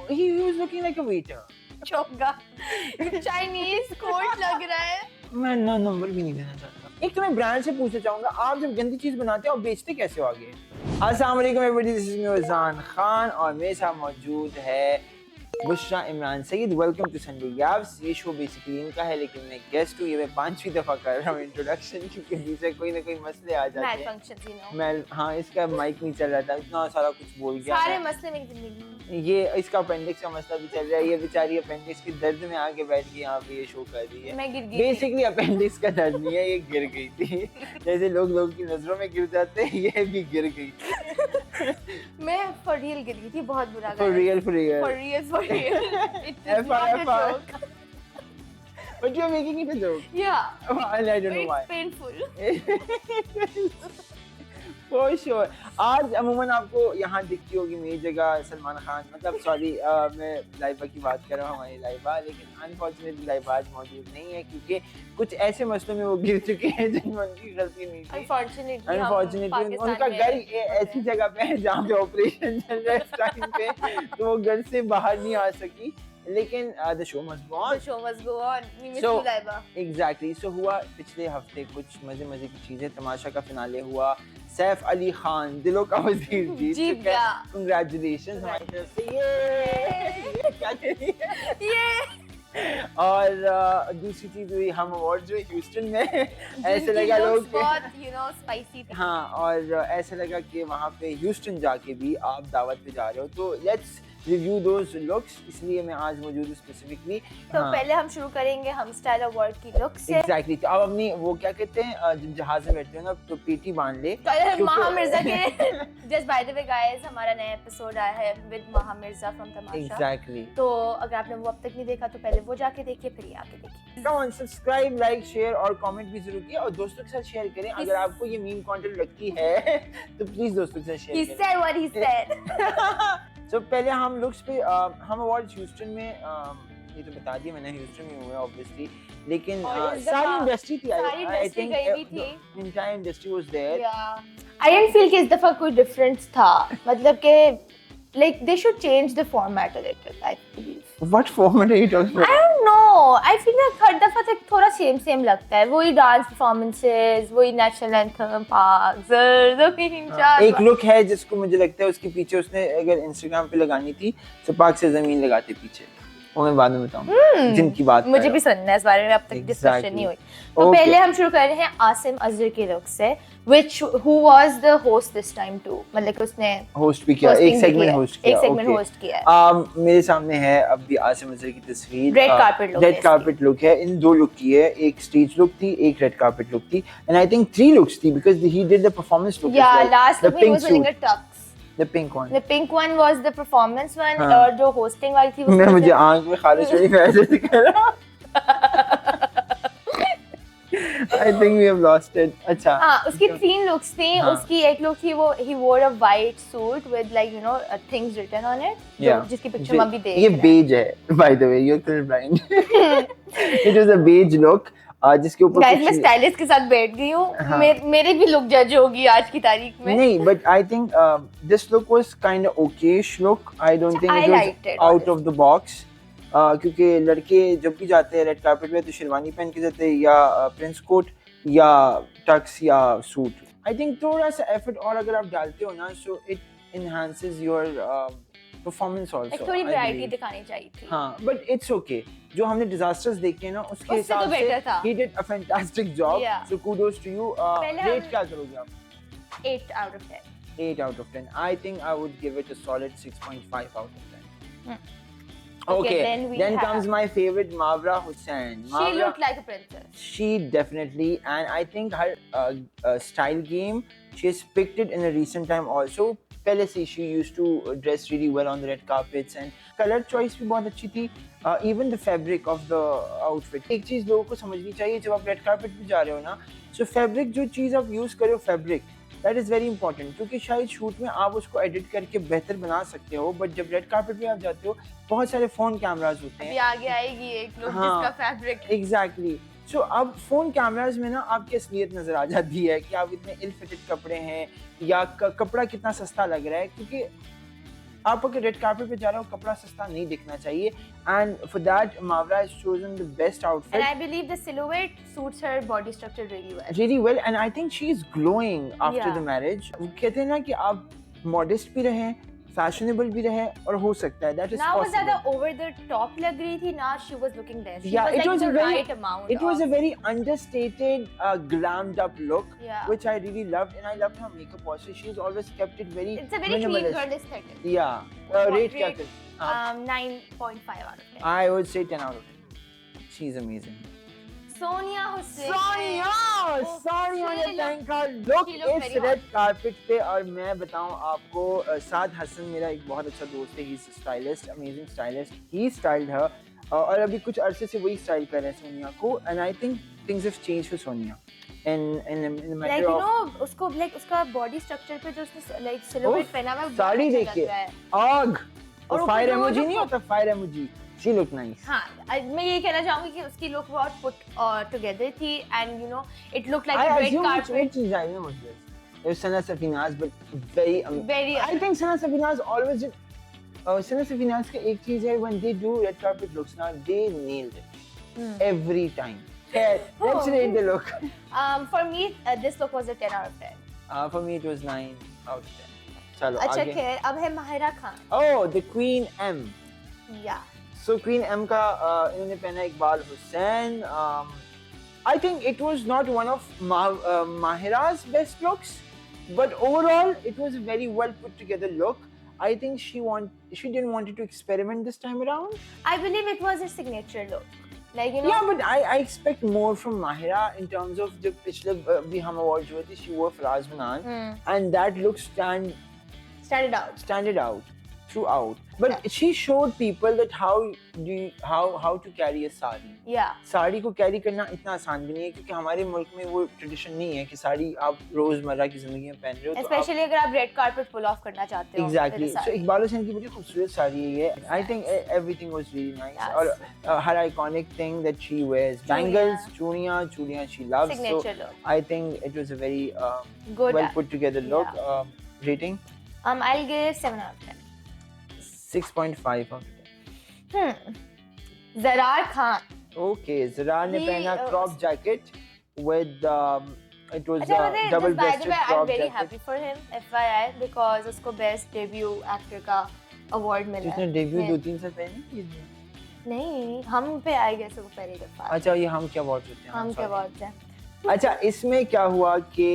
he was looking like a waiter. चोगा Chinese coat लग रहा है। मैं ना नंबर भी नहीं देना चाहता। एक तो मैं ब्रांड से पूछना चाहूंगा, आप जब गंदी चीज बनाते हो आप बेचते कैसे हो आगे? अस्सलाम वालेकुम everybody, this is me Wazan Khan और मेरे साथ मौजूद है Bushra Imran Saeed. Welcome to Sunday gaps. ये शो बेसिकली इनका है लेकिन मैं गेस्ट हूँ, ये मैं 5वीं दफा कर रहा हूँ इंट्रोडक्शन, क्योंकि बीच में कोई ना कोई मसले आ जाते हैं। मैं हाँ, इसका माइक नहीं चल रहा था, इतना सारा कुछ बोल गया। सारे मसले मेरी जिंदगी। ये इसका अपेंडिक्स का मसला भी चल रहा है, ये बेचारी अपेंडिक्स के दर्द में आके बैठ के यहाँ पे ये शो कर रही है। मैं गिर गई। बेसिकली अपेंडिक्स का दर्द नहीं है, ये गिर गई थी। जैसे लोग की नजरों में गिर जाते हैं, ये भी गिर गई। मैं फॉर रियल गिर गई थी, बहुत बुरा। For real. For real. It is not a joke. But you're making it a joke. Yeah. Well, I don't know why. It's painful. For sure. आज अमूमन आपको यहाँ दिखती होगी मेरी जगह सलमान खान, मतलब सॉरी मैं लाइबा की बात कर रहा हूँ, हमारी लाइबा, लेकिन अनफॉर्चुनेटली लाइबा आज मौजूद नहीं है क्योंकि कुछ ऐसे मसलों में वो गिर चुके हैं जिनमें उनकी गलती नहीं थी। अनफॉर्चुनेटली उनका घर ऐसी जगह पे है जहाँ पे ऑपरेशन चल रहा है इस टाइम पे, तो वो घर से बाहर नहीं आ सकी, लेकिन the show must go on. The show must go on. We miss So, you, Laiba. Exactly. So हुआ पिछले हफ्ते कुछ मजे की चीजें, तमाशा का फिनाले हुआ, सैफ अली खान दिलों का वजीर जीत गया। Congratulations हमारी तरफ से। ये क्या कह रही है? ये और दूसरी चीज हुई, हम अवार्ड्स हुए ह्यूस्टन में। ऐसे लगा लोग बहुत स्पाइसी थे। हाँ, और ऐसा लगा कि वहाँ पे ह्यूस्टन जाके भी आप दावत पे जा रहे हो, तो लेट्स रिव्यू दोज लुक्स, इसलिए मैं आज मौजूद हूँ स्पेसिफिकली। तो पहले हम शुरू करेंगे हम स्टाइल अवार्ड की लुक से। एग्जैक्टली। तो आप अपनी वो क्या कहते हैं, जब जहाज में बैठते हो ना तो पेटी बांध ले। महा मिर्जा के just by the way guys, हमारा नया एपिसोड आया है विद महा मिर्जा फ्रॉम तमाशा। एग्जैक्टली। तो अगर आपने वो अब तक नहीं देखा तो पहले वो जाके देखिए, फिर ये आके देखिए। Come on, subscribe, like, share और कमेंट भी जरूर कीजिए और दोस्तों के साथ शेयर करें। अगर आपको ये मीम कंटेंट लगती है तो प्लीज दोस्तों के साथ शेयर करें। He said what he said. तो पहले हम लुक्स पे हम अवार्ड ह्यूस्टन में ये तो बता दिया मैंने, ह्यूस्टन में हुआ ऑब्वियसली, लेकिन सारी इंडस्ट्री थी, I think entire industry was there. I don't feel कि इस दफा कोई डिफरेंस था, मतलब कि like they should change the format a little, I believe. What format are you talking about? I don't know. I feel like हर दफा तक थोड़ा सेम लगता है, वही डांस परफॉर्मेंसेस, वही नेशनल एंथम, पाक एक लुक है जिसको मुझे लगता है उसके पीछे उसने अगर इंस्टाग्राम पे लगानी थी तो पाक से जमीन लगाते पीछे, वो मैं बाद में बताऊंगा जिनकी बात मुझे भी सुनना है इस बारे में, अब तक डिस्कशन नहीं हुई। तो पहले हम शुरू कर रहे हैं आसिम अजहर के लुक से, which who was the host this time too, मतलब कि उसने होस्ट भी किया, एक सेगमेंट होस्ट किया। मेरे सामने है अभी आसिम अजहर की तस्वीर। रेड कार्पेट लुक है, इन दो लुक की है, एक स्टेज लुक थी, एक रेड कार्पेट लुक थी, एंड आई थिंक 3 लुक्स थी because he did the performance look as well. Yeah, last look he was wearing a tux. The pink one. The pink one was the performance one, और जो hosting वाली थी वो मुझे आंख में खारिश हुई, मैं ऐसे दिख रहा। I think we have lost it. अच्छा। हाँ, उसकी 3 looks थी। उसकी एक look थी वो he wore a white suit with like you know things written on it, जिसकी पिक्चर हम अभी देख रहे हैं। ये beige है, by the way, you're colorblind. It was a beige look, जिसके ऊपर गाइस मैं स्टाइलिस्ट के साथ बैठ गई हूँ, मेरे भी लुक जज होगी आज की तारीख में। नहीं, but I think this look was kind of okayish look. I don't think it was out of the box. क्योंकि लड़के जब भी जाते हैं रेड कार्पेट पे तो शेरवानी पहन के जाते हैं, या प्रिंस कोट या टक्स या सूट। आई थिंक थोड़ा सा एफर्ट और अगर आप डालते हो ना, so it enhances your performance also. थोड़ी वैरायटी दिखानी चाहिए थी। हाँ, बट इट्स ओके। जो हमने डिजास्टर्स देखे हैं ना उसके हिसाब से he did a fantastic job. So kudos to you. Rate क्या करोगे आप? 8 out of 10. 8 out of 10. I think I would give it a solid 6.5 out of 10. Okay, then comes my favorite, Mavra Hussain. She looked like a princess. She definitely, and I think her style game, she has picked it in a recent time also. पहले से she used to dress really well on the red carpets, and color choice भी बहुत अच्छी थी, even the fabric of the outfit. एक चीज़ लोगों को समझनी चाहिए जब आप red carpet पे जा रहे हो ना, so fabric जो चीज़ आप use कर रहे हो, fabric that is very important, क्योंकि शायद शूट में आप उसको एडिट करके बेहतर बना सकते हो, बट जब रेड कार्पेट पे आप जाते हो बहुत सारे फोन कैमरास होते हैं। अभी आगे आएगी एक लोग जिसका फैब्रिक। एग्जैक्टली। सो अब फोन कैमरास में ना आपकी असलियत नजर आ जाती है कि आप इतने इल फिटेड कपड़े हैं या कपड़ा कितना सस्ता लग रहा है, क्योंकि आप अगर रेड कार्पेट पे जा रहे हो कपड़ा सस्ता नहीं दिखना चाहिए and for that Mawra has chosen the best And outfit I believe the silhouette suits her body structure really well. really well and I think she is glowing after Yeah. the marriage. वो कहते हैं ना कि आप modest भी रहें, fashionable भी रहें और हो सकता है that is Now was possible. ज़्यादा over the top लग रही थी, now she was looking less. She Yeah, was it like was the a very right amount. it was a very understated, glammed up look, Yeah. which I really loved, and I loved her makeup also. She's always kept it very It's a very clean minimalist. girl aesthetic. Yeah. What Rate क्या rate? फिर? 9.5 out of 10. I would say 10 out of 10. She's amazing. Sonia Hussain. Sonia she ने looked- तंका look she looked इस very red carpet पे और मैं बताऊं आपको साद हसन मेरा एक बहुत अच्छा दोस्त है he is stylist amazing stylist he styled her और अभी कुछ अरसे से वही स्टाइल कर रहे हैं सोनिया को and I think things have changed for Sonia in a Like matter you of know उसको like उसका body structure पे जो उसने like silhouette उफ, पहना हुआ है, साड़ी बहुत अच्छा देखिए लग रहा है। आग और और फायर ऊपर वो इमोजी जो- नहीं होता fire emoji she look nice हाँ, मैं ये कहना चाहूंगी कि उसकी look बहुत put together थी and you know it looked like I a red assume carpet. which designer was this? It was Sana Safinaz, but very. Very. I think Sana Safinaz always did. Sana Safinaz का एक चीज है when they do red carpet looks now they nailed it every time. Yeah, let's Oh. rate the look. For me, this look was a 10 out of 10. For me it was 9 out of 10. चलो अच्छा आगे. खैर, अब है Mahira Khan. Oh, the Queen M. Yeah. So Queen M का इन्होंने पहना Iqbal Hussain. I think it was not one of Mahira's best looks, but overall it was a very well put together look. I think she didn't want to experiment this time around. I believe it was her signature look. Like you know. Yeah, but I expect more from Mahira in terms of the पिछले भी हम awards हुए थे. She wore Faraz Manan, and that look standard out throughout. But she showed people that how to carry a sari. Yeah. Sari को carry करना इतना आसान भी नहीं है क्योंकि हमारे मुल्क में वो ट्रेडिशन नहीं है कि साड़ी आप रोजमर्रा की जिंदगी में पहन रहे हो. Especially अगर आप red carpet pull off करना चाहते हो. Exactly. with a So sari. Iqbal Hussain की बड़ी खूबसूरत साड़ी है ये. I think everything was really nice. Yes. और her iconic thing that she wears bangles, चूड़ियाँ she loves. Signature So look. I think it was a very Good. well put together look. Rating I'll give 7 out of 10. 6.5 out of 10. Zarar Khan. Okay, Zarar ने He, पहना crop jacket with it was अच्छा मतलब double just by the breasted way, I'm crop very jacket. happy for him, FYI, because उसको best debut actor का award मिला जिसने है. Debut Yeah. 2-3 साल पहले नहीं की थी? नहीं, हम पे आई गए वो पहली दफा. अच्छा ये हम क्या अवार्ड होते हैं हम क्या sorry. बात है. अच्छा इसमें क्या हुआ कि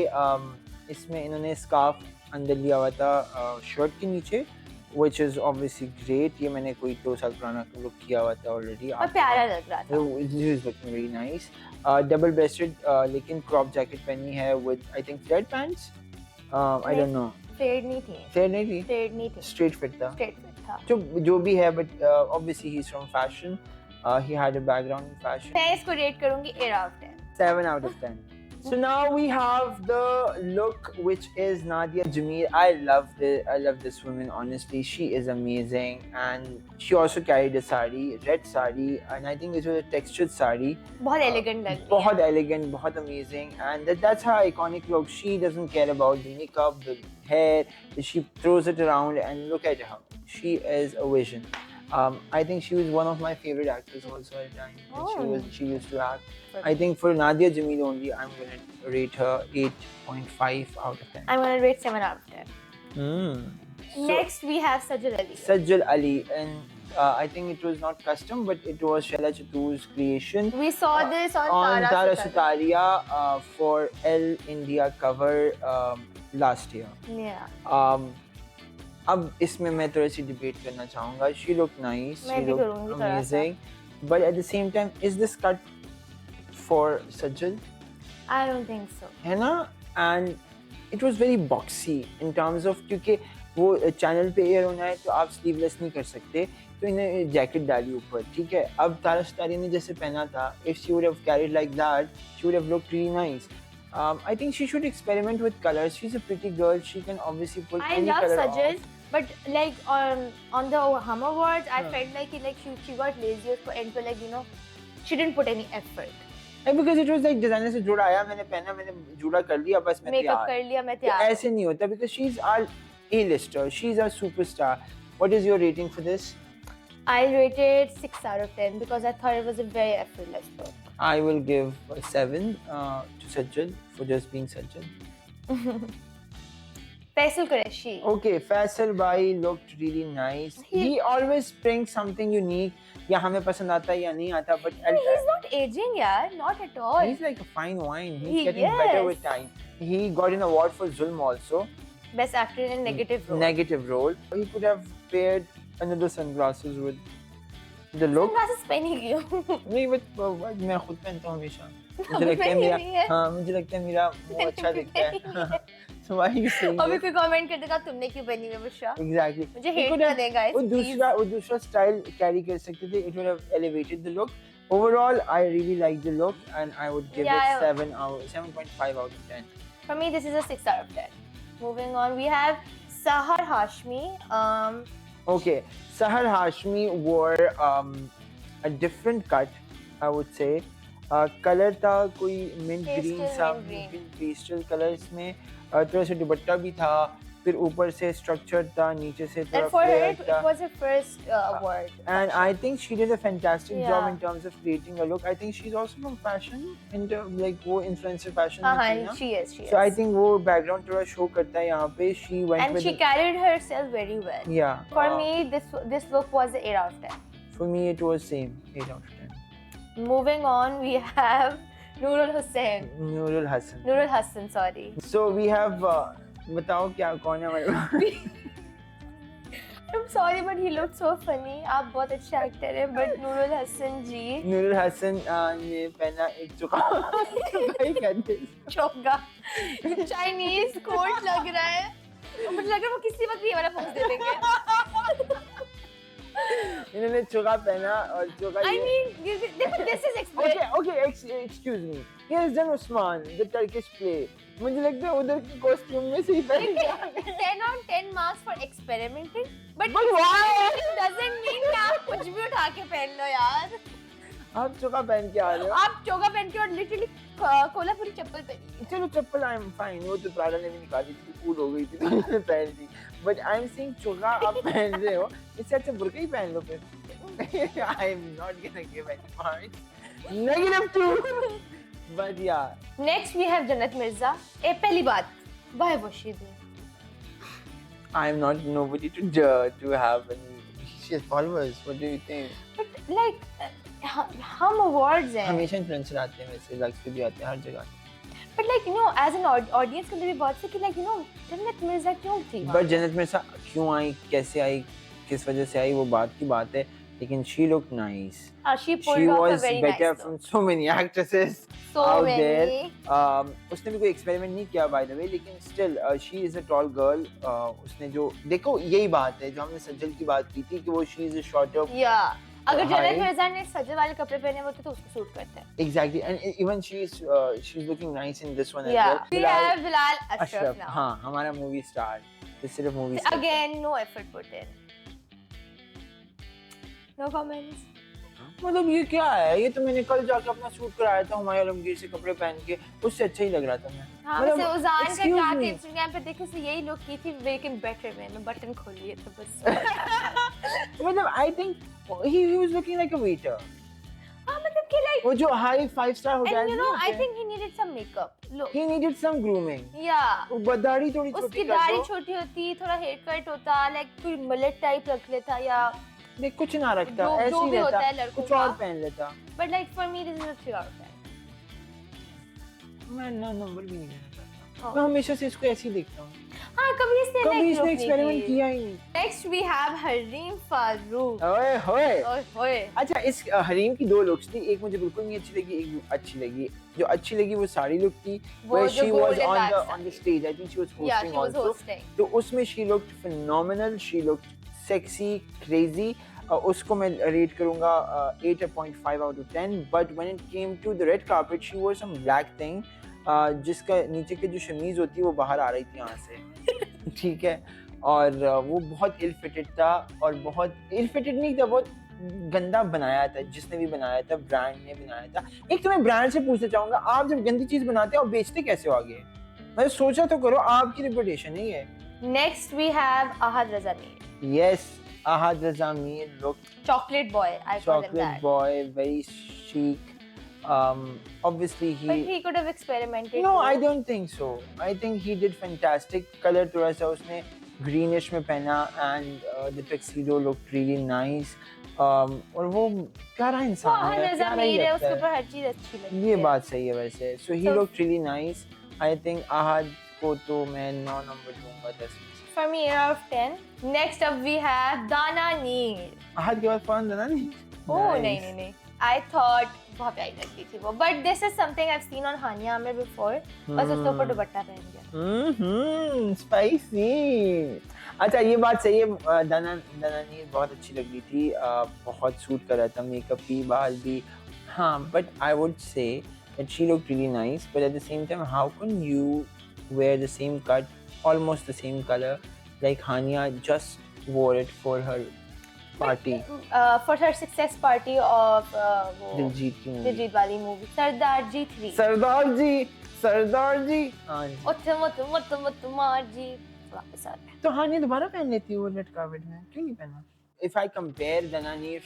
इसमें इन्होंने स्कार्फ अंदर लिया हुआ था शर्ट के नीचे which is obviously great. ये मैंने कोई 2 साल पुराना लुक किया हुआ था ऑलरेडी. और प्यारा लग रहा था. This is looking very nice. Double breasted लेकिन crop jacket पहनी है with I think flared pants. I don't know. Fade नहीं थी. Flared नहीं थी. Fade नहीं थी. Straight fit था. Straight fit था. जो भी है but obviously he's from fashion. He had a background in fashion. मैं इसको rate करूँगी 8 out of 10. 7 out of 10. So now we have the look which is Nadia Jameel. I love this woman honestly. She is amazing and she also carried a sari, red sari, and I think it was a textured sari. बहुत elegant लग रही है. बहुत elegant, बहुत amazing, and that's her iconic look. She doesn't care about the makeup, the hair. She throws it around and look at her. She is a vision. I think she was one of my favorite actors also at the time. And she used to act. I think for Nadia Jameel only, I'm gonna rate her 8.5 out of 10. I'm gonna rate 7 out of 10. Next we have Sajal Ali. Sajal Ali, and I think it was not custom, but it was Shaila Chatoor's creation. We saw this on Tara Sutariya. Sutaria for Elle India cover last year. Yeah. अब इसमें मैं थोड़ी सी debate करना चाहूँगा. She looked nice. मैं She भी looked करूँगी थोड़ा सा. amazing. But at the same time, is this cut for Sajal? I don't think so. है ना? And it was very boxy in terms of क्योंकि वो चैनल पे एयर होना है तो आप स्लीवलेस नहीं कर सकते तो इन्हें जैकेट डाली ऊपर. ठीक है. अब तारा सुतारी ने जैसे पहना था, if she would have carried like that, she would have looked really nice. I think she should experiment with colors. She's a pretty girl. She can obviously pull I any love color Sajal, off. but like on the Hum Awards, I felt like she got lazy and like you know, she didn't put any effort. And because it was like designer से जुड़ा आया, मैंने पहना, मैंने जुड़ा कर लिया, बस मैं Makeup तैयार. कर लिया, मैं तो तैयार. ऐसे नहीं होता because she's our A-lister, she's our superstar. What is your rating for this? I rated 6 out of 10 because I thought it was a very effortless look. I will give a 7 to Sajjad for just being Sajjad. Faisal Qureshi. Okay, Faisal bhai looked really nice. He always brings something unique. या हमें पसंद आता है या नहीं आता, but He's not aging, yeah, not at all. he's like a fine wine. He's getting better with time. He got an award for Zulm also. Best actor in a negative role. Negative role. He could have paired another sunglasses with the look. Sunglasses पहनी क्यों? नहीं, but मैं खुद पहनता हूँ हमेशा. मुझे लगता है मेरा, हाँ, मुझे लगता है मेरा वो अच्छा दिखता है. So why are you saying अभी that? कोई कमेंट कर देगा तुमने क्यों पहनी है बुशरा? Exactly. मुझे hate कर देगा वो दूसरा स्टाइल कैरी कर सकते थे. It would have elevated the look. Overall, I really like the look and I would give it 7.5 out of 10. For me, this is a 6 out of 10. Moving on, we have Sahar Hashmi. Okay, Sahar Hashmi wore a different cut, I would say. Colour था कोई mint green सा, pastel colour इसमें. थोड़ा सा दुपट्टा भी था, फिर ऊपर से स्ट्रक्चर्ड था, नीचे से थोड़ा फ्लेयर था. It was her first award. And I think she did a fantastic job in terms of creating a look. I think she's also from fashion, like वो influencer fashion. She is. So I think वो background थोड़ा show करता है यहाँ पे. She went and with she carried herself very well. Yeah. For me, this look was an 8 out of 10. For me, it was same 8 out of 10. Moving on, we have Nurul Hussain. Nurul Hassan. Nurul Hassan, sorry. So we have बताओ क्या कौन है हमारे. I'm sorry, but he looked so funny. आप बहुत अच्छे actor हैं, but Nurul Hassan ji. Nurul Hassan ने पहना एक चोगा. Chinese कोट लग रहा है. मुझे लग रहा है वो किसी वक्त भी ये वाला पोज दे देंगे. इन्होंने चोगा पहना और चोगा. I mean, this is experience. Okay, excuse me. Here's Jan Usman, the Turkish play. मुझे लगता है उधर के कॉस्ट्यूम में से ही पहन गया. 10 on 10 marks for experimenting. But why? Doesn't mean कि आप कुछ भी उठा के पहन लो यार. आप चोगा पहन के आ रहे हो. आप चोगा पहन के और लिटरली कोल्हापुरी चप्पल पहनी. चलो चप्पल आई एम फाइन, वो तो प्राडा ने भी निकाली थी, कूल हो गई थी तो मैंने पहन दी. बट आई एम सेइंग चोगा आप पहन रहे हो, इससे अच्छा बुर्का ही पहन लो फिर. I am not gonna give any marks. -2. But yeah. Next we have Jannat Mirza. पहली बात, why was she there? I am not nobody to have any. She has followers. What do you think? But like हम awards हैं. हमेशा influencer आते हैं वैसे, लग्स पे भी आते हैं हर जगह. But like you know, as an audience के लिए भी बहुत से कि like you know, जन्नत मिर्जा क्यों थी? But जन्नत मिर्जा क्यों आई, कैसे आई, किस वजह से आई, वो बात की बात है. लेकिन she looked nice. She pulled off a very nice better from so many actresses out there. उसने भी कोई एक्सपेरिमेंट नहीं किया by the way, लेकिन still she is a tall girl. उसने जो देखो यही बात है जो हमने सज्जल की बात की थी कि वो she is a shorter. Yeah. अगर जन्नत मिर्जा ने सज्जल वाले कपड़े पहने होते तो उसको सूट करते हैं. Exactly, and even she's looking nice in this one as yeah. well. We have Bilal Ashraf now. हाँ, हमारा movie star. This सिर्फ movie star. Again, no effort put in. No comments. मतलब ये क्या है? ये तो मैंने कल जाके अपना शूट कराया था हुमायूं आलमगीर से कपड़े पहन के, उससे अच्छा ही लग रहा था मैं. हाँ, वैसे उजान का क्या था इंस्टाग्राम पे देखो से यही लोग की थी लेकिन बेटर में मैं बटन खोल लिए तो बस. मतलब I think he was looking like a waiter. हाँ मतलब कि like वो जो high 5-star hotel. And you know I think he needed some makeup. Look. He needed some grooming. Yeah. वो दाढ़ी थोड़ी छोटी. उसकी दाढ़ी छोटी होती, थोड़ा हेयर कट होता, like कोई mullet type रख लेता या देख कुछ ना रखता, ऐसे ही रहता, कुछ और पहन लेता. But like for me this is a 3 out of 10. मैं ना नंबर भी नहीं देना चाहता. मैं हमेशा से इसको ऐसे ही देखता हूँ. हाँ कभी इसने एक्सपेरिमेंट किया ही नहीं. Next we have Hareem Farooq. ओए होए. ओए. अच्छा इस हरीम की 2 लुक्स थी, एक मुझे बिल्कुल नहीं अच्छी लगी, एक अच्छी लगी. जो अच्छी लगी वो साड़ी लुक थी, where she was on the stage. I think she was hosting yeah, she was also. Hosting. तो उसमें she looked phenomenal, she looked sexy, crazy. उसको मैं रेट करूँगा 8.5 out of 10. But when it came to the red carpet, she wore some black thing, जिसका नीचे की जो शमीज होती है वो बाहर आ रही थी यहाँ से. ठीक है. और वो बहुत इल फिटेड था, और बहुत इल फिटेड नहीं था, बहुत गंदा बनाया था. जिसने भी बनाया था, ब्रांड ने बनाया था. एक तो मैं ब्रांड से पूछना चाहूँगा, आप जब गंदी चीज़ बनाते हो आप बेचते कैसे हो आगे? मैं सोचा तो करो, आपकी रेपुटेशन है ये. Next we have Ahad Raza Mir. Yes, Ahad Raza Mir looked chocolate boy, I call him chocolate that. boy, very chic. Obviously But he could have experimented. No, too. I don't think so. I think he did fantastic. Color थोड़ा सा उसने greenish में पहना and the tuxedo looked really nice. और वो प्यारा वो इंसान ahad है, raza प्यारा ही mir है, लगता उसके है। ऊपर हर चीज अच्छी लगती ये है। बात सही है वैसे। So he So- looked really nice. I think ahad को तो मैं 9 नंबर दूंगा 10 में से। For me, 8 out of 10. Next up we have Dana Neer. ahad के बाद फौरन देना नहीं। Oh, नहीं. I thought बहुत प्यारी लगती थी वो. But this is something I've seen on Hania Amir before. बस उसके ऊपर दुपट्टा पहन दिया. स्पाइसी। अच्छा ये बात सही है, दनानीर बहुत अच्छी लग रही थी, बहुत सूट कर रहा था, मेकअप भी, बाल भी। हाँ, but I would say that she looked really nice, but at the same time, how can you wear the same cut, almost the same color, like Hania just wore it for her party, For her success party of वो दिलजीत की movie. Diljit वाली movie सरदार जी 3. सरदार जी, हाँ जी। मुत मार जी वापस आ गया. तो हानिया दोबारा पहन लेती है वो रेड कार्पेट में, क्यों नहीं पहना? If I compare Dananir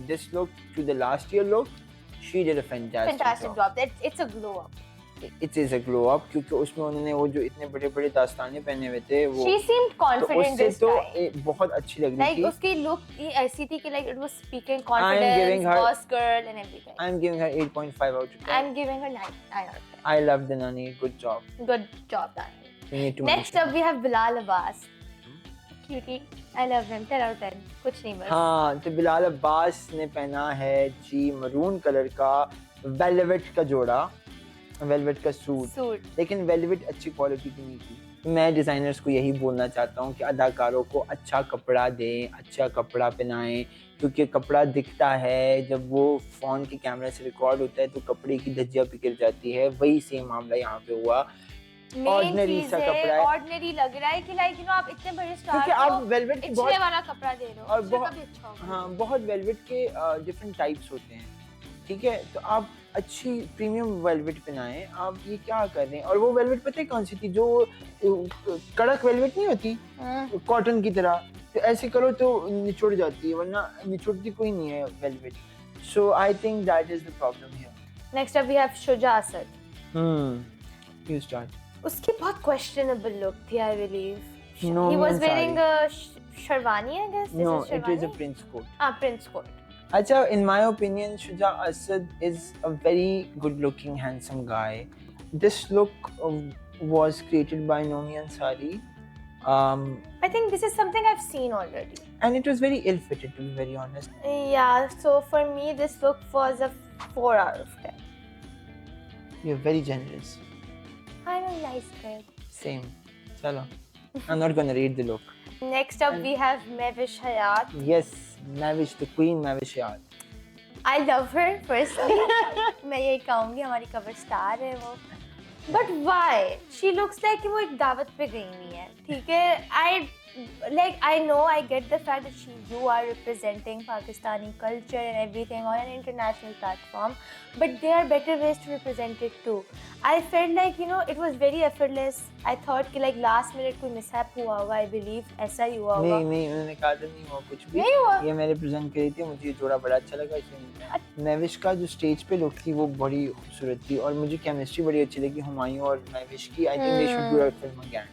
this look to the last year look, she did a fantastic job. It's a glow up. It is a glow up क्योंकि उसमें उन्होंने वो जो इतने बड़े-बड़े दास्ताने पहने हुए थे वो She seemed confident this तो time. बहुत अच्छी लग रही Like थी। उसकी look ही ऐसी थी कि like it was speaking confidence, giving her- boss girl and everything. I'm giving her 8.5 out of 10. I'm giving her 9 out of 10. I love Dananir, good job. Good job done. We need to Next up we have Bilal Abbas. Cutie. I love him. 10 out of 10. कुछ नहीं बस. हाँ, तो बिलाल अब्बास ने पहना है जी maroon colour का velvet का जोड़ा, वेलवेट का सूट, लेकिन वेलवेट अच्छी क्वालिटी की नहीं थी। मैं डिज़ाइनर्स को यही बोलना चाहता हूँ कि अदाकारों को अच्छा कपड़ा दें, अच्छा कपड़ा पहनाएं, क्योंकि कपड़ा दिखता है, जब वो फ़ोन के कैमरे से रिकॉर्ड होता है तो कपड़े की धज्जियाँ बिखर जाती है। वही सेम मामला यहाँ पे हुआ। ऑर्डिनरी सा कपड़ा है, ऑर्डिनरी लग रहा है कि लाइक यू नो आप इतने बड़े स्टार क्योंकि आप वेलवेट की बहुत वाला कपड़ा दे रहे हो और उससे बहुत कभी अच्छा होगा। हाँ, बहुत वेलवेट के डिफरेंट टाइप्स होते हैं, ठीक है, तो आप अच्छी प्रीमियम वेलवेट पहनाएं। आप ये क्या कर रहे हैं? और वो वेलवेट पता है कौन सी थी, जो कड़क वेलवेट नहीं होती कॉटन की तरह, तो ऐसे करो तो निचोड़ जाती है, वरना निचोड़ती कोई नहीं है velvet. So I think that is the problem here. Next up we have Shuja Asad. You start. उसकी बहुत क्वेश्चनेबल लुक थी I believe. No, he was I'm wearing sorry. a sherwani I guess. No, This is it is a sherwani? prince coat. Prince coat. Acha, in my opinion, Shuja Asad is a very good-looking, handsome guy. This look was created by Nomi Ansari. I think this is something I've seen already. And it was very ill-fitted, to be very honest. Yeah, so for me this look was a 4 out of 10. You're very generous. I'm a nice kid. Same. Chalo. I'm not gonna read the look. Next up we have Mavish Hayat. Yes, Mavish, the queen Mavish Hayat. I love her personally. मैं यही कहूँगी हमारी cover star है वो. But why? She looks like कि वो एक दावत पे गई हुई है. ठीक है? I know I get the fact that you are representing Pakistani culture and everything on an international platform, but there are better ways to represent it too. I felt like you know it was very effortless. I thought कि like last minute कोई mishap हुआ होगा. I believe ऐसा ही हुआ होगा. नहीं, उन्होंने कहा था नहीं हुआ कुछ भी। नहीं हुआ। ये मैं रिप्रेजेंट करी थी, मुझे ये जोड़ा बड़ा अच्छा लगा इसलिए। मैविश का जो स्टेज पे लुक थी वो बड़ी खूबसूरत थी, और मुझे केमिस्ट्री बड़ी अच्छी लगी हुमायूं और मैविश की। I think they should do a film again.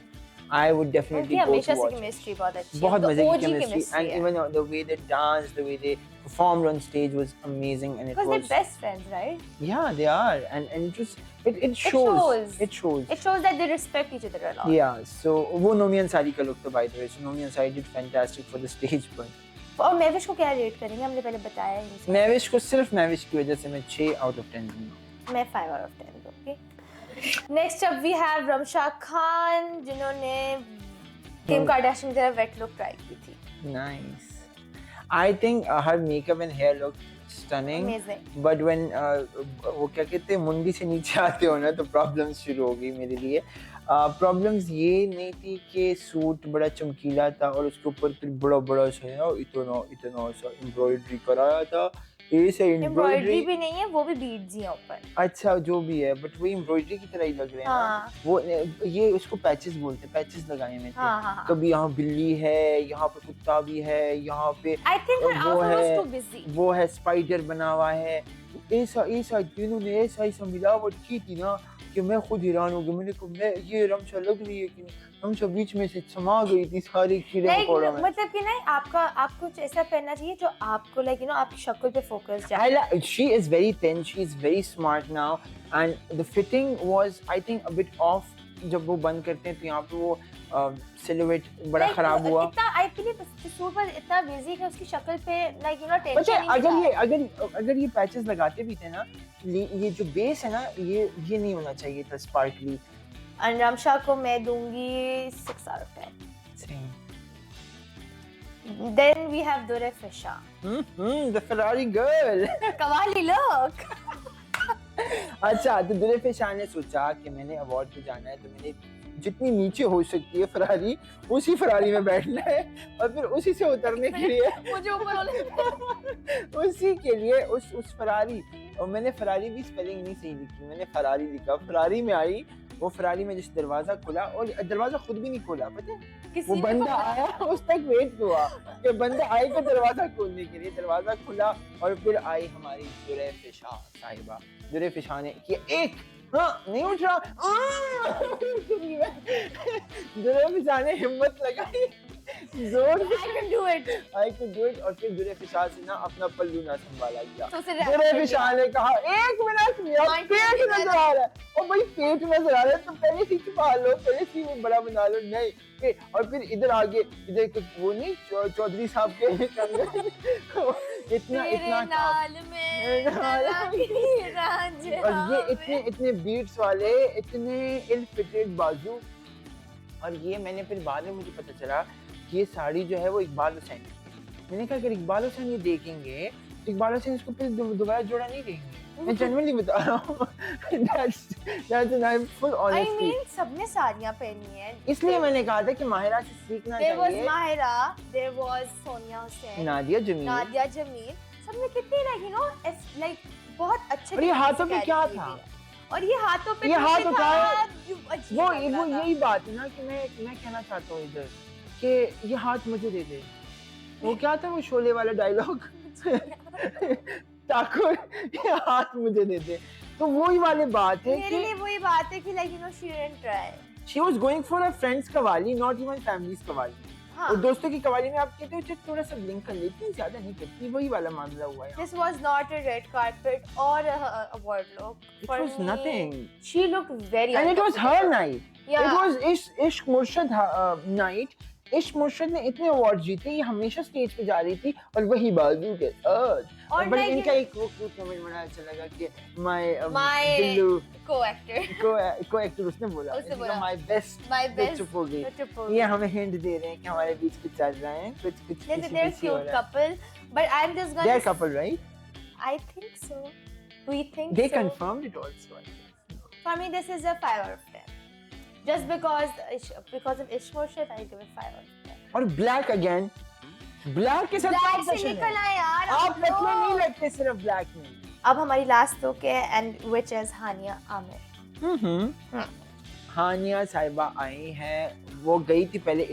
I would definitely go हमेशा to से watch it. chemistry बहुत अच्छी है. बहुत तो मजे की OG chemistry, chemistry and है. even the way they danced, the way they performed on stage was amazing, and it Because was they're best friends, right? yeah, they are, and it was it shows. shows. It shows. It shows that they respect each other a lot. Yeah, so वो Nomi Ansari का look था by the way. So Nomi Ansari did fantastic for the stage, but और मैविश को क्या rate करेंगे? हमने पहले बताया ही नहीं. मैविश को सिर्फ मैविश की वजह से मैं 6 out of 10 दूंगा। मैं 5 out of 10 दूंगी. Next up we have Ramsha Khan जिन्होंने Kim Kardashian की तरह wet look try की थी. Nice. I think her makeup and hair looked stunning. Amazing. But when वो क्या कहते हैं मुंडी से नीचे आते हो ना तो प्रॉब्लम्स शुरू हो गई मेरे लिए। प्रॉब्लम्स ये नहीं थी कि सूट बड़ा चमकीला था और उसके ऊपर फिर बड़ा बड़ा सा इतना सा एम्ब्रॉयडरी कराया था ये से एम्ब्रॉयडरी एम्ब्रॉयडरी, भी नहीं है, वो भी बीड्स ही हैं ऊपर। अच्छा जो भी है, बट वो एम्ब्रॉयडरी की तरह ही लग रहे हैं ना। हाँ वो ये उसको पैचेस बोलते हैं, पैचेस लगाए हुए थे। हाँ हाँ हाँ। कभी यहाँ बिल्ली है, यहाँ पे कुत्ता भी है, यहाँ पे आई थिंक her वो outfit was है, too busy. वो है स्पाइडर बना हुआ है। ऐसा इन्होंने ऐसा मिलावट की थी ना कि मैं खुद हैरान हो गया। मैंने कहा मैं ये रमशा लग रही है कि नहीं, रमशा बीच में से समा गई थी सारी कीड़े Like, मकोड़ों में। मतलब कि नहीं, आपको कुछ ऐसा पहनना चाहिए जो आपको लाइक आपकी शक्ल पे फोकस जाए। She is very thin, she is very smart now, and the fitting was I think a bit off. जब वो बंद करते हैं तो यहाँ पे वो सिलुएट बड़ा Like, खराब हुआ। इतना आई बिलीव सूट पर इतना बिजी कि उसकी शक्ल पे लाइक पता टेंशन है, नहीं अगर ये पैचेस लगाते भी थे ना, ये जो बेस है ना, ये नहीं होना चाहिए था स्पार्कली। रमशा को मैं दूंगी 6 out of 10. Then we have Dure Fisha. The Ferrari girl. Qawwali look. अच्छा, तो दुल्हे फिशा ने सोचा कि मैंने अवार्ड पे जाना है, तो मैंने जितनी नीचे हो सकती है फरारी, उसी फरारी में बैठना है और फिर उसी से उतरने के लिए मुझे ऊपर वाले उसी के लिए उस फरारी, और मैंने फरारी भी स्पेलिंग नहीं सही लिखी, मैंने फरारी लिखा। फरारी में आई, वो फरारी में जिस दरवाजा खुला, और दरवाजा खुद भी नहीं खोला, पता है वो बंदा आया, उस तक वेट हुआ कि बंदा आएगा दरवाजा खोलने के लिए। दरवाजा खुला और फिर आई हमारी दुरे फिशा साहिबा। दुरे फिशा ने किया एक, हाँ नहीं उठ रहा, दुरे फिशा ने हिम्मत लगाई जोर से, I could do it, और फिर दुरे फिशा से ना अपना पल्लू ना संभाला गया। दुरे फिशा ने कहा 1 मिनट, मेरा पेट नजर आ रहा है। और भाई पेट नजर आ रहा है तो पहले ही छुपा लो, पहले ही वो बड़ा बना लो। नहीं, और फिर इधर आगे, इधर वो नहीं चौधरी साहब के इतना नाल में और ये इतने बीट्स वाले, इतने इल फिटेड बाजू। और ये मैंने फिर बाद में मुझे पता चला कि ये साड़ी जो है वो इकबाल हुसैन की। मैंने कहा अगर इकबाल हुसैन ये देखेंगे तो इकबाल हुसैन इसको फिर दोबारा जोड़ा नहीं देंगे। मैं जनरली बता रहा हूँ, that's full I honesty। mean, सबने साड़ियाँ पहनी हैं। इसलिए मैंने कहा था कि माहिरा से सीखना There was चाहिए। Mahira, there was Sonia Hussain, Nadia Jameel. Nadia Jameel, सबने कितनी like बहुत अच्छे। और ये हाथों पे carry क्या की था? हुई है। और ये हाथों पे ये कुछ हाथ था, उठाए, जो अजीब वो लग रहा था। यही बात है ना कि मैं कहना चाहता हूँ इधर कि ये हाथ मुझे दे दे। वो क्या था वो शोले वाला डायलॉग, ठाकुर ये हाथ मुझे दे दे। तो वही वाली बात है मेरे कि लिए वही बात है कि she didn't try. she was going for her friends qawwali, not even families qawwali. हाँ. और दोस्तों की कवाली में आप कहते हो चल थोड़ा सा ब्लिंक कर लेती, ज्यादा नहीं करती, वही वाला मामला हुआ है। This was not a red carpet or a award look. It For was me, nothing. She looked very And it was her night. Yeah. It was इश्क मुर्शद night। इश्क मुर्शद ने इतने अवार्ड जीते, ये हमेशा स्टेज पे जा रही थी और वही बाजू के साथ। और बट like इनका एक वो क्यूट कमेंट बड़ा अच्छा लगा कि My दिल्लू co-actor. को एक्टर उसने बोला माय बेस्ट My best. चुप हो गई। चुप हो ये गई. हमें हिंट दे रहे हैं कि हमारे बीच कुछ चल रहा है, कुछ They're cute couple, but I'm just gonna. They're couple, right? I think so. We think They so. confirmed it also. For me, this is a 5 out of 10. Just because of Ish Murshid, I give it 5 out of 10. और black again, black के साथ Black क्या से obsession है? निकल आए यार. आप हम पतले नहीं लोग. लगते सिर्फ ब्लैक में। अब हमारी लास्ट लुक है and which is हानिया आमिर. हानिया साहिबा आई हैं, वो गई थी पहले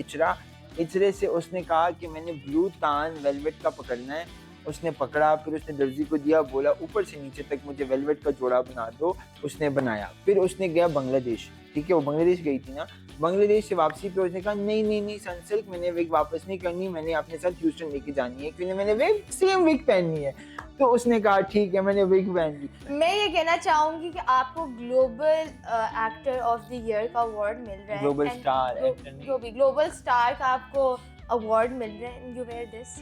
इचरे से उसने कहा कि मैंने ब्लू तान वेलवेट का पकड़ना है। उसने पकड़ा, फिर उसने दर्जी को दिया, बोला ऊपर से नीचे तक मुझे वेलवेट का जोड़ा बना दो। उसने बनाया, फिर उसने गया बांग्लादेश, ठीक है वो बांग्लादेश गई थी ना, बांग्लादेश से वापसी पे उसने कहा नहीं सनसिल्क मैंने विग वापस नहीं करनी, मैंने अपने साथ ह्यूस्टन लेके जानी है क्योंकि मैंने विग सेम विग पहननी है। तो उसने कहा ठीक है मैंने विग पहन ली। मैं ये कहना चाहूंगी कि आपको global actor of the year का अवार्ड मिल रहा है, ग्लोबल and स्टार जो भी ग्लोबल स्टार का आपको अवार्ड मिल रहा है, you wear this,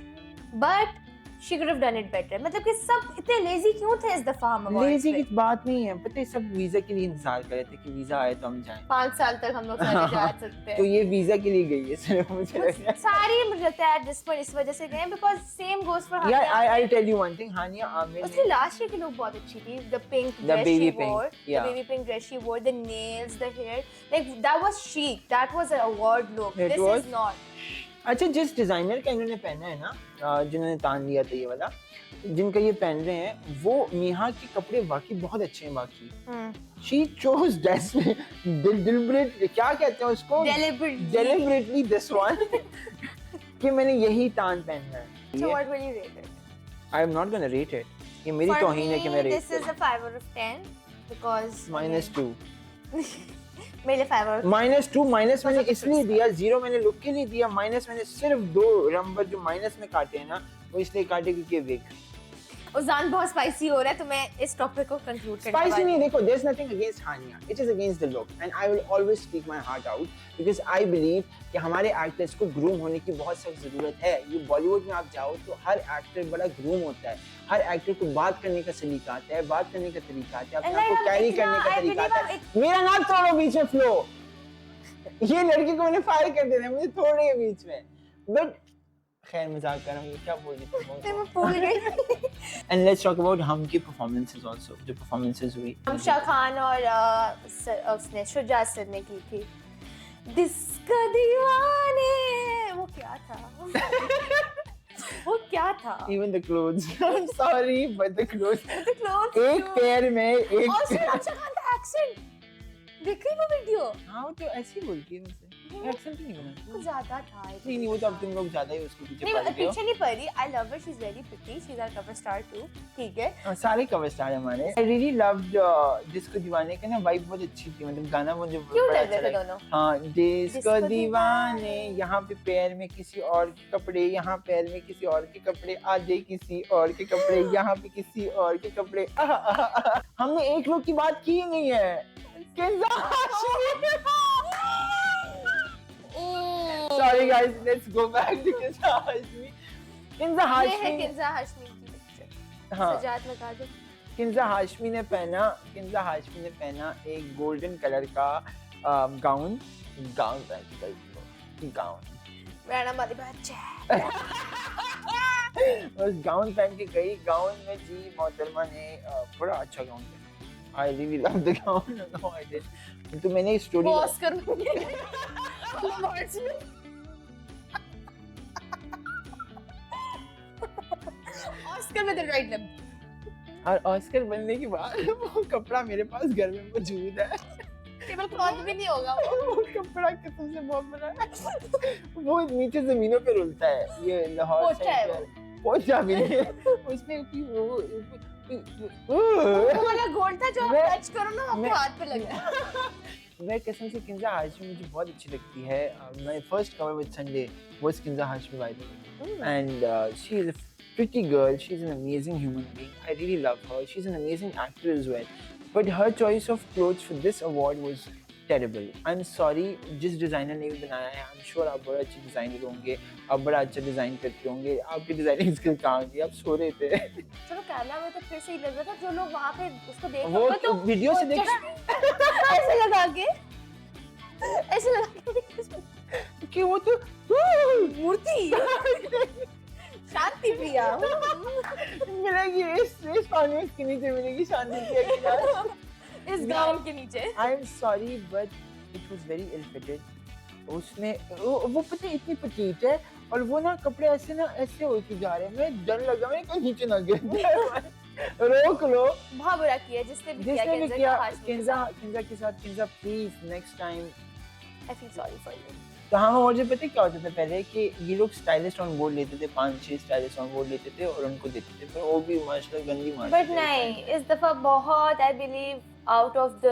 but she could have done it better. मतलब कि सब इतने लेजी क्यों थे इस दफा हम अवार्ड लेजी की बात नहीं है, पता है सब वीजा के लिए इंतजार कर रहे थे कि वीजा आए तो हम जाएं। 5 साल तक हम लोग सारे जा सकते हैं। तो ये वीजा के लिए गई है सिर्फ, मुझे लग रहा है। सारी मुझे लगता है जिस पर इस वजह से गए बिकॉज़ सेम गोस फॉर यार I tell you one thing, Hania Aamir उसकी लास्ट ईयर की लुक बहुत अच्छी थी, the pink dress baby she pink, wore, the yeah. Baby pink dress she wore, the nails, the hair, like that was chic, that was an award look. It This was. is not. अच्छा जिस designer का इन्होंने पहना है ना, जिन्होंने तान लिया था ये वाला, जिनका ये पहन रहे हैं वो नेहा के कपड़े वाकई बहुत अच्छे हैं बाकी। शी चोज दैट्स डिलिबरेट, क्या कहते हैं उसको, deliberately this one कि मैंने यही तान पहनना है। So what will you rate it? I am not gonna rate it. ये मेरी For तौहीन है कि मैं me, rate this is a 5 out of 10 because -2 मेरे लिए 5 out of -2 माइनस मैंने इसलिए दिया, 0 मैंने लुक के लिए दिया, माइनस मैंने सिर्फ 2 नंबर जो माइनस में काटे हैं ना वो इसलिए काटे क्योंकि विग। उजान बहुत स्पाइसी हो रहा है, तो मैं इस टॉपिक को कंक्लूड करने Spicy वाली नहीं, देखो, there's nothing against Hania. It is against the look, and I will always speak my heart out because I believe कि हमारे एक्टर्स को ग्रूम होने की बहुत सख्त जरूरत है। ये बॉलीवुड में आप जाओ तो हर एक्टर बड़ा ग्रूम होता है, हर एक्टर को बात करने का सलीका आता है, बात करने का तरीका आता है, अपने आप को कैरी करने का तरीका आता है। मेरा ना तोड़ो बीच में फ्लो, ये लड़की को मैंने फायर कर देना है, मुझे तोड़ रही है बीच में, बट खैर मजाक कर रहा हूँ, क्या बोल रही थी मैं भूल गई। And let's talk about हम की performances also, जो performances हुई। हमशा खान और उसने शुजात सर ने की थी दिस्का दीवाने, वो क्या था वो क्या था? Even the clothes. I'm sorry, but the clothes. The clothes एक पैर में एक। और उसमें हमशा खान का एक्सेंट, देखी वो वीडियो? हाँ वो तो ऐसी बोलती है मुझसे, एक्सेंट नहीं बना। कुछ ज्यादा था। नहीं वो तो अब तुम लोग ज्यादा ही उसके पीछे नहीं, पड़ गए हो। पीछे नहीं पड़ी। I love her, she's very pretty, she's our cover star too, ठीक है? सारे कवर स्टार हमारे। I really loved डिस्को दीवाने का ना वाइब बहुत अच्छी थी, मतलब गाना मुझे क्यों बड़ा लग अच्छा रहे थे लगा। दोनों? हाँ, डिस्को डिस्को दीवाने, दीवाने। यहाँ पे पैर में किसी और के कपड़े, यहाँ पैर में किसी और के कपड़े, आधे किसी और के कपड़े, यहाँ पे किसी और के कपड़े। हमने एक लोग की बात की ही नहीं है। Sorry guys, let's go back to Kinza Hashmi. Kinza ये है Hashmi, किंजा हाशमी की पिक्चर। हाँ, सजात लगा दो। किंजा हाशमी ने पहना एक गोल्डन कलर का गाउन मेरा नाम आदिबा है। उस गाउन पहन के गई, गाउन में जी मोहतरमा ने बड़ा अच्छा गाउन पहना। I really love the gown. No, I did. तो मैंने स्टोरी वो ऑस्कर अवार्ड्स में ऑस्कर में द राइट नंबर। और ऑस्कर बनने के बाद वो कपड़ा मेरे पास घर में मौजूद है। टेबल क्लॉथ भी नहीं होगा वो कपड़ा कसम से बहुत बड़ा है, वो नीचे जमीनों पे रुलता है। ये लाहौर पोछा है वो। पोछा भी नहीं है उसमें कि वो वाला गोल्ड था जो आप मैं- टच करो ना आपके मैं- हाथ पे लगता है। मैं कसम से किंजा हाशमी मुझे बहुत अच्छी लगती है। My first cover with Sunday was Kinza Hashmi by the way, and she is a pretty girl, she's an amazing human being, I really love her, she's an amazing actor as well, but her choice of clothes for this award was terrible. I'm sorry, जिस designer ने भी बनाया है, I'm sure आप बड़ा अच्छे designer होंगे, आप बड़ा अच्छा डिज़ाइन करते होंगे, आपकी डिज़ाइनिंग स्किल कहाँ गई, आप सो रहे थे। चलो कैमरा में तो फिर से ही लग रहा था, जो लोग वहाँ पे उसको देख वो रहे तो वीडियो से देख ऐसे लगा के कि वो तो मूर्ति शांति प्रिया मिलेगी इस पानी में, इसके नीचे मिलेगी शांति की इस गाउन के नीचे। I am sorry but it was very ill fitted. उसने वो पता है इतनी पटीट है और वो ना कपड़े ऐसे होके जा रहे हैं, मैं डर लगा मैं कहीं नीचे ना गिर जाए। रोक लो, बहुत बुरा किया जिसने भी जिसने भी किया किया हाशमी के किंजा के साथ। Kinza please next time. साथ। I feel sorry for you. तो हाँ, और जो पता है क्या होता था पहले कि ये लोग स्टाइलिस्ट ऑन बोर्ड लेते थे, 5-6 स्टाइलिस्ट ऑन बोर्ड लेते थे और उनको देते थे, पर वो भी माशाल्लाह गंदी मारते बट नहीं, इस दफा बहुत I believe out of the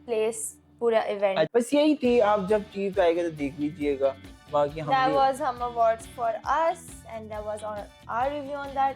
place पूरा इवेंट। बस यही थी, आप जब टीवी पे आएगा तो देख लीजिएगा। बाकी हम That भी was Hum Awards for us and that was our review on that.